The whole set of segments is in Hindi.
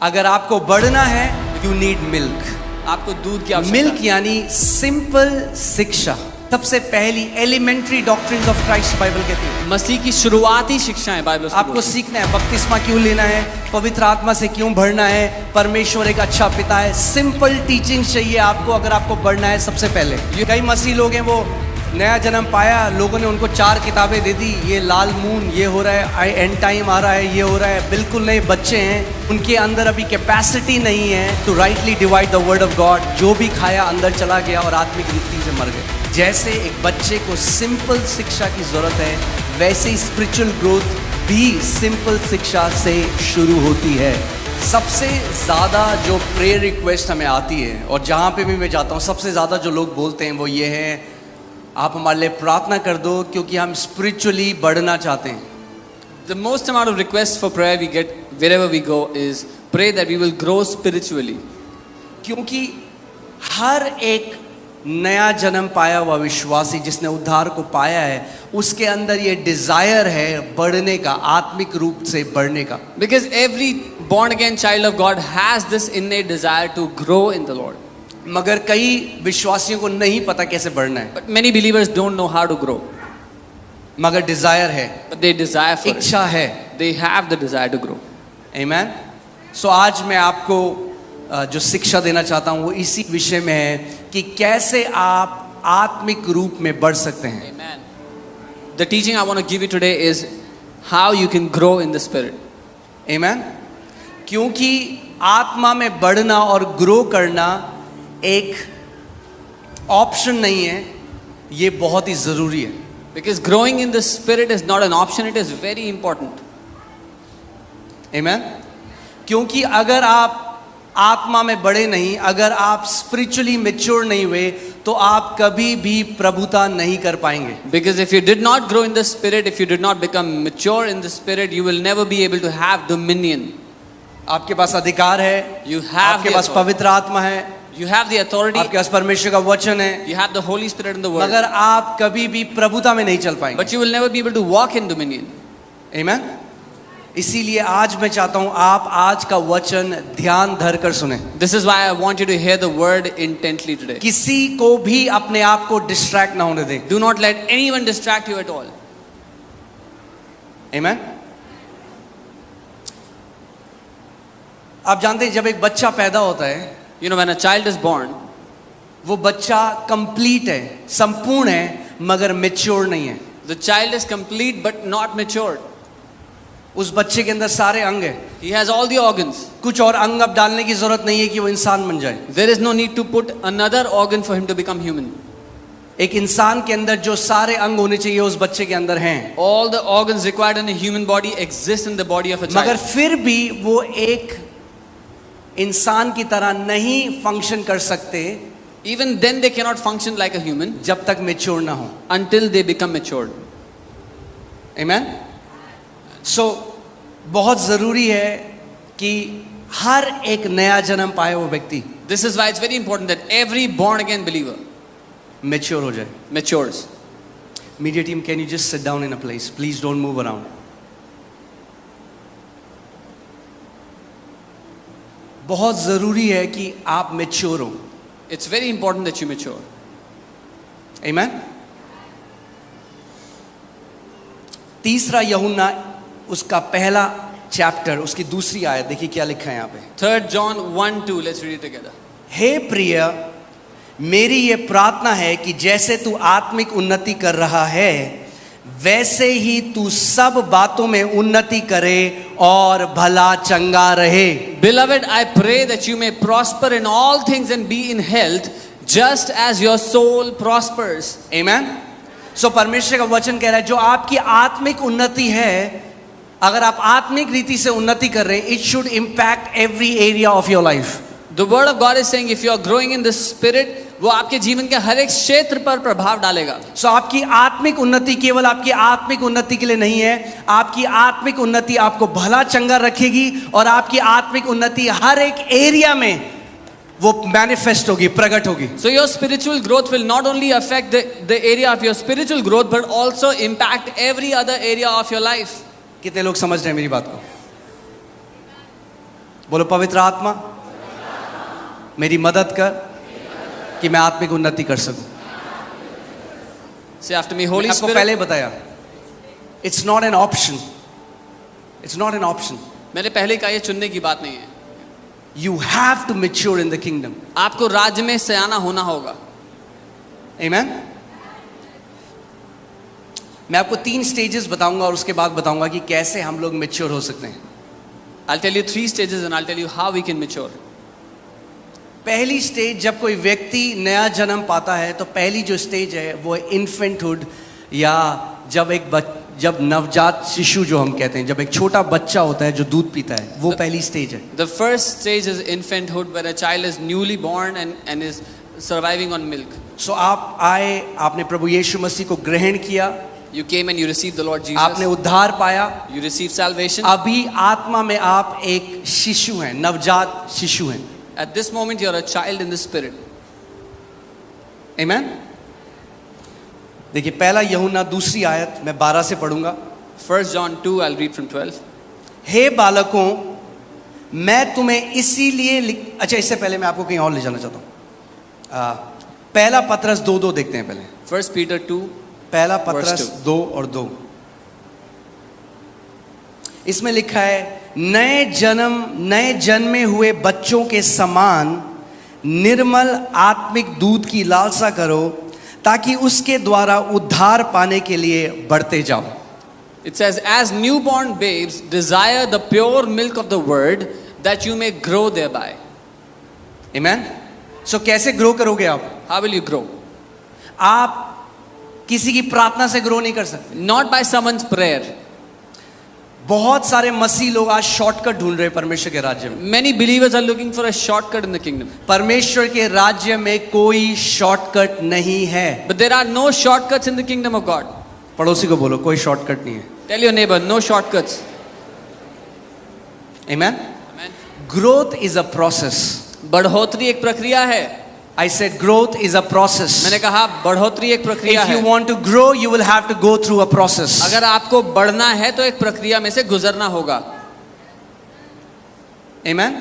अगर आपको बढ़ना है, यू नीड मिल्क। आपको दूध की आवश्यकता मिल्क यानी सिंपल शिक्षा, सबसे पहली elementary doctrines of Christ Bible कहती है। मसीह की शुरुआती शिक्षाएं बाइबल से आपको सीखना है बपतिस्मा क्यों लेना है, पवित्र आत्मा से क्यों भरना है, परमेश्वर एक अच्छा पिता है। सिंपल टीचिंग चाहिए आपको अगर आपको बढ़ना है। सबसे पहले कई मसीह लोग हैं, वो नया जन्म पाया, लोगों ने उनको 4 किताबें दे दी, ये लाल मून, ये हो रहा है, एंड टाइम आ रहा है, ये हो रहा है। बिल्कुल नए बच्चे हैं, उनके अंदर अभी कैपेसिटी नहीं है to rightly divide the word of God. जो भी खाया अंदर चला गया और आत्मिक रीति से मर गए। जैसे एक बच्चे को सिंपल शिक्षा की जरूरत है, वैसे ही स्पिरिचुअल ग्रोथ भी सिंपल शिक्षा से शुरू होती है। सबसे ज़्यादा जो प्रेयर रिक्वेस्ट हमें आती है और जहाँ पे भी मैं जाता हूँ, सबसे ज़्यादा जो लोग बोलते हैं वो ये है, आप हमारे लिए प्रार्थना कर दो क्योंकि हम स्पिरिचुअली बढ़ना चाहते हैं। The most amount of requests for prayer we get wherever we go is pray that we will grow spiritually. क्योंकि हर एक नया जन्म पाया हुआ विश्वासी जिसने उद्धार को पाया है, उसके अंदर ये डिजायर है बढ़ने का, आत्मिक रूप से बढ़ने का। Because every born again child of God has this innate desire to grow in the Lord. मगर कई विश्वासियों को नहीं पता कैसे बढ़ना है। But many believers don't know how to grow. मगर डिजायर है, But they desire for it. इच्छा है। They have the desire to grow. आमेन। सो आज मैं आपको जो शिक्षा देना चाहता हूँ वो इसी विषय में है कि कैसे आप आत्मिक रूप में बढ़ सकते हैं। Amen. The teaching I want to give you today is how you can grow in the spirit. आमेन। क्योंकि आत्मा में बढ़ना और ग्रो करना एक ऑप्शन नहीं है, ये बहुत ही जरूरी है। Because growing in the spirit is not an option, it is very important. आमेन। क्योंकि अगर आप आत्मा में बढ़े नहीं, अगर आप स्पिरिचुअली मैच्योर नहीं हुए, तो आप कभी भी प्रभुता नहीं कर पाएंगे। Because if you did not grow in the spirit, if you did not become mature in the spirit, you will never be able to have dominion. आपके पास अधिकार है, You have आपके the पास authority. पवित्र आत्मा है, You have the authority. आपके पास परमेश्वर का वचन है, You have the Holy Spirit in the Word. मगर आप कभी भी प्रभुता में नहीं चल पाएंगे। But you will never be able to walk in dominion. आमेन। इसीलिए आज मैं चाहता हूं आप आज का वचन ध्यान धर कर सुने। This is why I want you to hear the word intently today. किसी को भी अपने आप को डिस्ट्रैक्ट ना होने दें। Do not let anyone distract you at all. आमेन। आप जानते हैं जब एक बच्चा पैदा होता है, You know, when a child is born, वो बच्चा कंप्लीट है, संपूर्ण है, मगर मैच्योर नहीं है। the child is complete but not matured. उस बच्चे के अंदर सारे अंग हैं। He has all the organs. कुछ और अंग अब डालने की जरूरत नहीं है कि वो इंसान बन जाए। There is no need to put another organ for him to become human. एक इंसान के अंदर जो सारे अंग होने चाहिए उस बच्चे के अंदर हैं। All the organs required in a human body exist in the body of a मगर child. फिर भी वो एक इंसान की तरह नहीं फंक्शन कर सकते Even then they cannot function like a human जब तक मैच्योर ना हो। until they become matured. आमेन। सो बहुत जरूरी है कि हर एक नया जन्म पाए वो व्यक्ति This is why it's very important that every born again believer mature हो जाए। matures. Media team, can you just sit down in a place, please don't move around. बहुत जरूरी है कि आप मैच्योर हो। It's very important that you mature. आमेन। तीसरा यूहन्ना उसका पहला चैप्टर, उसकी दूसरी आयत देखिए क्या लिखा है यहाँ पे। 3 John 1:2. Let's read it together. हे प्रिय, मेरी ये प्रार्थना है कि जैसे तू आत्मिक उन्नति कर रहा है, वैसे ही तू सब बातों में उन्नति करे और भला चंगा रहे। Beloved, I pray that you may prosper in all things and be in health, just as your soul prospers. आमेन। सो परमेश्वर का वचन कह रहा है जो आपकी आत्मिक उन्नति है, अगर आप आत्मिक रीति से उन्नति कर रहे हैं, it should impact every area of your life. The word of God is saying if you are growing in the spirit, वो आपके जीवन के हर एक क्षेत्र पर प्रभाव डालेगा। सो आपकी आत्मिक उन्नति केवल आपकी आत्मिक उन्नति के लिए नहीं है, आपकी आत्मिक उन्नति आपको भला चंगा रखेगी और आपकी आत्मिक उन्नति हर एक एरिया में वो मैनिफेस्ट होगी, प्रकट होगी। So your spiritual growth will not only affect the area of your spiritual growth, but also impact every other area of your life. कितने लोग समझ रहे हैं मेरी बात को? बोलो पवित्र आत्मा मेरी मदद कर कि मैं आत्मिक उन्नति कर सकूं। Say after me, Holy मैंने आपको Spirit. पहले बताया, it's not an option, it's not an option. मैंने पहले कहा, ये चुनने की बात नहीं है। You have to mature in the kingdom. आपको राज्य में सयाना होना होगा। आमेन। मैं आपको 3 स्टेजेस बताऊंगा और उसके बाद बताऊंगा कि कैसे हम लोग मैच्योर हो सकते हैं। I'll tell you 3 stages and I'll tell you how we can mature. पहली स्टेज, जब कोई व्यक्ति नया जन्म पाता है तो पहली जो स्टेज है वो इन्फेंटहुड, या जब नवजात शिशु जो हम कहते हैं, जब एक छोटा बच्चा होता है जो दूध पीता है, वो पहली स्टेज है। The first stage is infanthood, where a child is newly born and is surviving on milk. सो आप आए, आपने प्रभु यीशु मसीह को ग्रहण किया, You came and you received the Lord Jesus. आपने उद्धार पाया, You received salvation. अभी आत्मा में आप एक शिशु हैं, नवजात शिशु हैं। At this moment you are a child in the spirit. आमेन। देखिए पहला यूहन्ना 2 आयत मैं 12 से पढ़ूंगा। 1 John 2, I'll read from 12. हे बालकों, मैं तुम्हें इसीलिए अच्छा, इससे पहले मैं आपको कहीं और ले जाना चाहता हूँ। पहला पत्रस 2:2 देखते हैं पहले। 1 Peter 2. पहला पत्रस Verse 2 और 2, इसमें लिखा है, नए जन्मे हुए बच्चों के समान निर्मल आत्मिक दूध की लालसा करो, ताकि उसके द्वारा उद्धार पाने के लिए बढ़ते जाओ। It says, as newborn babes desire the pure milk of the word, that you may grow thereby. आमेन। सो कैसे ग्रो करोगे आप? How will you grow? आप किसी की प्रार्थना से ग्रो नहीं कर सकते। Not by someone's prayer. बहुत सारे मसीह लोग आज शॉर्टकट ढूंढ रहे हैं परमेश्वर के राज्य में। Many believers are looking for a shortcut in the kingdom. परमेश्वर के राज्य में कोई शॉर्टकट नहीं है। But there are no shortcuts in the kingdom of God. पड़ोसी को बोलो, कोई शॉर्टकट नहीं है। Tell your neighbor, no shortcuts. Amen. Amen. Growth is a process. बढ़ोतरी एक प्रक्रिया है। I said growth is a process. मैंने कहा बढ़ोतरी एक प्रक्रिया If you है। want to grow, you will have to go through a process. अगर आपको बढ़ना है तो एक प्रक्रिया में से गुजरना होगा। Amen.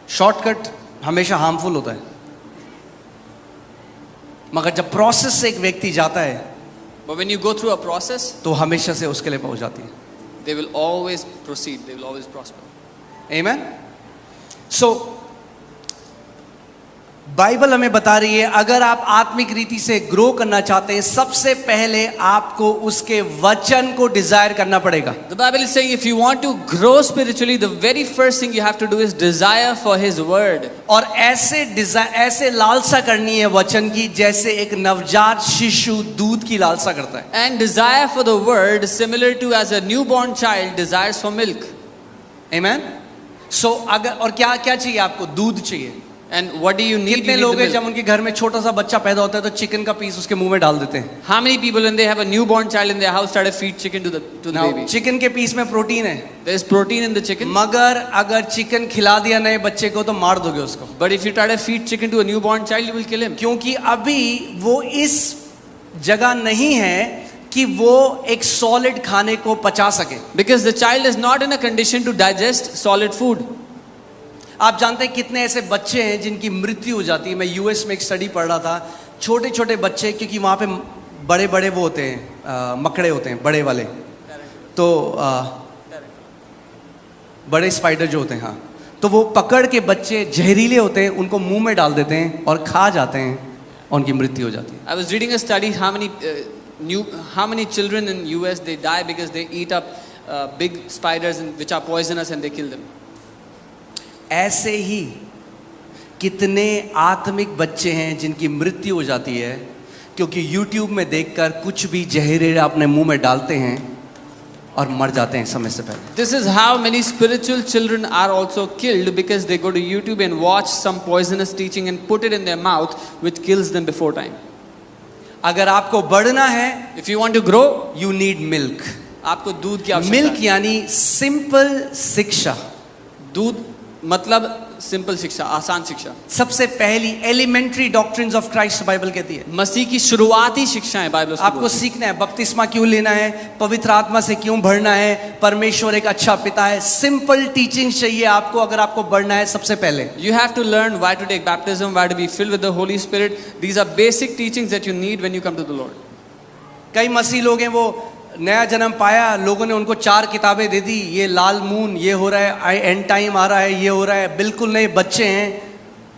शॉर्टकट हमेशा हार्मफुल होता है, मगर जब प्रोसेस से एक व्यक्ति जाता है But when you go through a process, तो हमेशा से उसके लिए पहुंच जाती है। they will always proceed, they will always prosper. Amen. So Bible हमें बता रही है, अगर आप आत्मिक रीति से ग्रो करना चाहते हैं, सबसे पहले आपको उसके वचन को डिजायर करना पड़ेगा। The Bible is saying if you want to grow spiritually, the very first thing you have to do is desire for His word. और ऐसे लालसा करनी है वचन की, जैसे एक नवजात शिशु दूध की लालसा करता है। And desire for the word similar to as a newborn child desires for milk. Amen. So अगर और क्या क्या चाहिए आपको? दूध चाहिए। And what do you need? कितने You need लोग the हैं जब milk. उनके घर में छोटा सा बच्चा पैदा होता है तो चिकन का पीस उसके मुंह में डाल देते हैं। How many people when they have a newborn child in their house try to feed chicken to the baby? Chicken के पीस में प्रोटीन है, There is protein in the chicken. मगर अगर चिकन खिला दिया नए बच्चे को तो मार दोगे उसको, But if you try to feed chicken to a newborn child, you will kill him. क्योंकि अभी वो इस जगह नहीं है कि वो एक सॉलिड खाने को पचा सके। Because the child is not in a condition to digest solid food. आप जानते हैं कितने ऐसे बच्चे हैं जिनकी मृत्यु हो जाती है। मैं यूएस में एक स्टडी पढ़ रहा था, छोटे छोटे बच्चे, क्योंकि वहाँ पे बड़े बड़े वो होते हैं, मकड़े होते हैं बड़े वाले, तो बड़े स्पाइडर जो होते हैं, हाँ, तो वो पकड़ के बच्चे जहरीले होते हैं, उनको मुंह में डाल देते हैं और खा जाते हैं, उनकी मृत्यु हो जाती है। I was reading a study how many children in US they die because they eat up big spiders which are poisonous and they kill them. ऐसे ही कितने आत्मिक बच्चे हैं जिनकी मृत्यु हो जाती है क्योंकि YouTube में देखकर कुछ भी जहरीला अपने मुंह में डालते हैं और मर जाते हैं समय से पहले। This is how many spiritual children are also killed because they go to YouTube and watch some poisonous teaching and put it in their mouth which kills them before time. अगर आपको बढ़ना है, If you want to grow, you need milk. आपको दूध की आवश्यकता मिल्क है। यानी सिंपल शिक्षा। दूध मतलब सिंपल शिक्षा, आसान शिक्षा। सबसे पहली elementary doctrines of Christ Bible कहती है। मसीह की शुरुआती शिक्षाएं बाइबल उसको आपको बोलती सीखना है बपतिस्मा क्यों लेना है, पवित्र आत्मा से क्यों भरना है, परमेश्वर एक अच्छा पिता है। सिंपल टीचिंग चाहिए आपको अगर आपको बढ़ना है। सबसे पहले है। You have to learn why to take baptism, why to be filled with the Holy Spirit. These are basic teachings that you need when you come to the Lord. कई मसीह लोग हैं वो नया जन्म पाया, लोगों ने उनको 4 किताबें दे दी, ये लाल मून, ये हो रहा है, एंड टाइम आ रहा है, ये हो रहा है। बिल्कुल नए बच्चे हैं,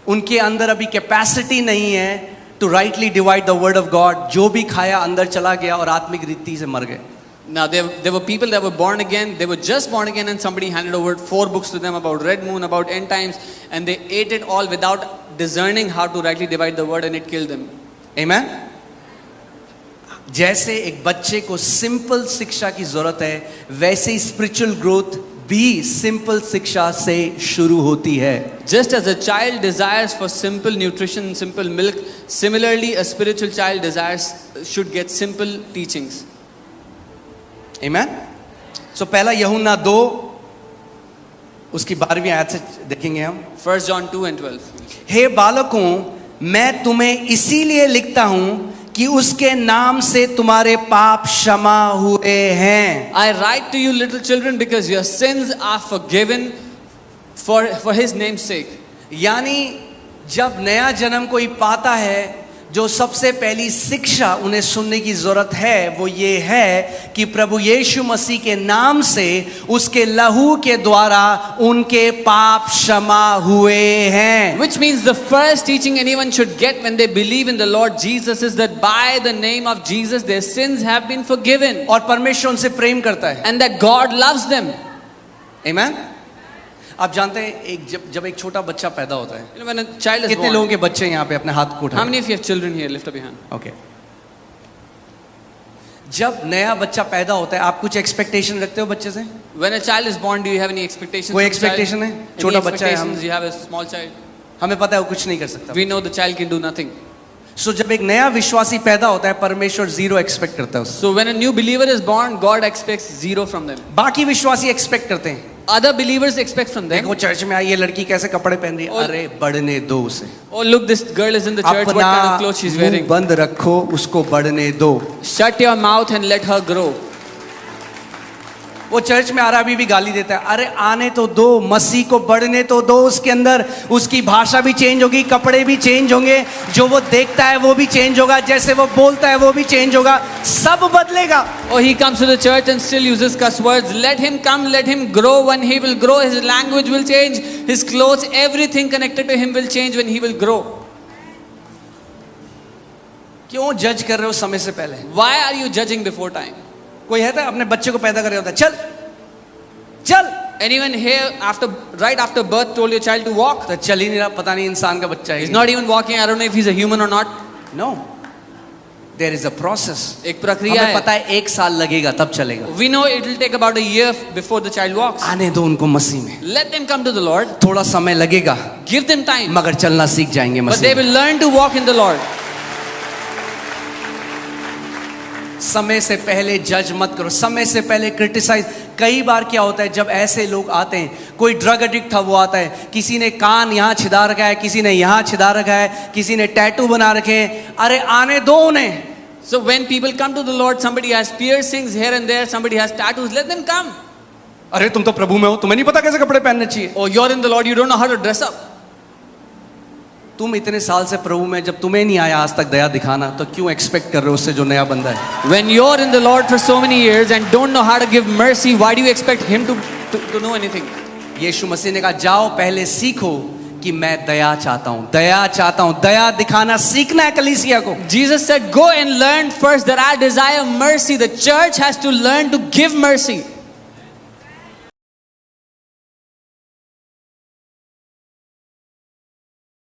उनके अंदर अभी कैपेसिटी नहीं है to rightly divide the word of God. जो भी खाया अंदर चला गया और आत्मिक रीति से मर गए। Now there were people that were born again. They were just born again, and somebody handed over 4 books to them about red moon, about end times, and they ate it all without discerning how to rightly divide the word, and it killed them. आमेन। जैसे एक बच्चे को सिंपल शिक्षा की जरूरत है, वैसे ही स्पिरिचुअल ग्रोथ भी सिंपल शिक्षा से शुरू होती है। Just as a child desires for simple nutrition, simple milk, similarly a spiritual child desires should get simple teachings. आमेन। सो पहला यूहन्ना 2 उसकी 12वीं आयत से देखेंगे हम। 1 John 2 and 12. हे बालकों, मैं तुम्हें इसीलिए लिखता हूं कि उसके नाम से तुम्हारे पाप क्षमा हुए हैं। I write to you, little children, because your sins are forgiven for his name's sake. यानी जब नया जन्म कोई पाता है, जो सबसे पहली शिक्षा उन्हें सुनने की जरूरत है वो ये है कि प्रभु यीशु मसीह के नाम से, उसके लहू के द्वारा उनके पाप क्षमा हुए हैं। Which means the first teaching anyone should get when they believe in the Lord Jesus is that by the name of Jesus their sins have been forgiven. और परमेश्वर उनसे प्रेम करता है। And that God loves them. आमेन। आप जानते हैं एक जब एक छोटा बच्चा पैदा होता है, You know, when a child is कितने born, लोगों के बच्चे यहाँ पे अपने हाथ को how उठाएं? many of you have children here? Lift up your hand. Okay. जब नया बच्चा पैदा होता है, आप कुछ एक्सपेक्टेशन रखते हो बच्चे से? When a child is born, do you have any expectations? कोई from the child? expectation है? Any छोटा बच्चा है हम। expectations? You have a small child. हमें पता है वो कुछ नहीं कर सकता। We know the child can do nothing. सो जब एक नया विश्वासी पैदा होता है, परमेश्वर 0 एक्सपेक्ट करता है उससे। So when a new believer is born, God expects 0 from them. बाकी विश्वासी एक्सपेक्ट करते हैं, Other believers expect from them. देखो चर्च में आई ये लड़की कैसे कपड़े पहन रही है, और- अरे बढ़ने दो उसे। Oh, look, this girl is in the church. What अपना kind of clothes she's मुंह wearing? बंद रखो, उसको बढ़ने दो। Shut your mouth and let her grow. वो चर्च में आ रहा अभी भी गाली देता है, अरे आने तो दो, मसीह को बढ़ने तो दो, उसके अंदर उसकी भाषा भी चेंज होगी, कपड़े भी चेंज होंगे, जो वो देखता है वो भी चेंज होगा, जैसे वो बोलता है वो भी चेंज होगा, सब बदलेगा। Oh, he comes to the church and still uses cuss words. Let him come, let him grow. When he will grow, his language will change, his clothes, everything connected to him will change when he will grow. क्यों जज कर रहे हो समय से पहले? Why are you judging before time? कोई है तो अपने बच्चे को पैदा कर रहा होता है, चल चल, Anyone here right after birth told your child to walk? तो चल ही नहीं रहा, पता नहीं इंसान का बच्चा He's है। not even walking. I don't know if he's a human or not. No, there is a process. एक प्रक्रिया हमें है. पता है 1 साल लगेगा तब चलेगा। We know it will take about a year before the child walks. आने दो उनको मसीह में, Let them come to the Lord. थोड़ा समय लगेगा Give them time. मगर चलना सीख जाएंगे But they मसीह में। will learn to walk in the Lord. समय से पहले जज मत करो, समय से पहले क्रिटिसाइज। कई बार क्या होता है जब ऐसे लोग आते हैं, कोई ड्रग एडिक्ट था वो आता है, किसी ने कान यहाँ छिदा रखा है, किसी ने यहाँ छिदा रखा है, किसी ने टैटू बना रखे हैं, अरे आने दो उन्हें। So when people come to the Lord, somebody has piercings here and there, somebody has tattoos, let them come. अरे तुम तो प्रभु में हो, तुम्हें नहीं पता कैसे कपड़े पहनने चाहिए। Oh, you're in the Lord, you don't know how to dress up. तुम इतने साल से प्रभु में, जब तुम्हें नहीं आया आज तक दया दिखाना, तो क्यों एक्सपेक्ट कर रहे हो उससे जो नया बंदा है? When you're in the Lord for so many years and don't know how to give mercy, why do you expect Him to know anything? यीशु मसीह ने कहा जाओ पहले सीखो कि मैं दया चाहता हूँ, दया चाहता हूँ, दया दिखाना सीखना है कलीसिया को। Jesus said, go and learn first that I desire mercy. The church has to learn to give mercy.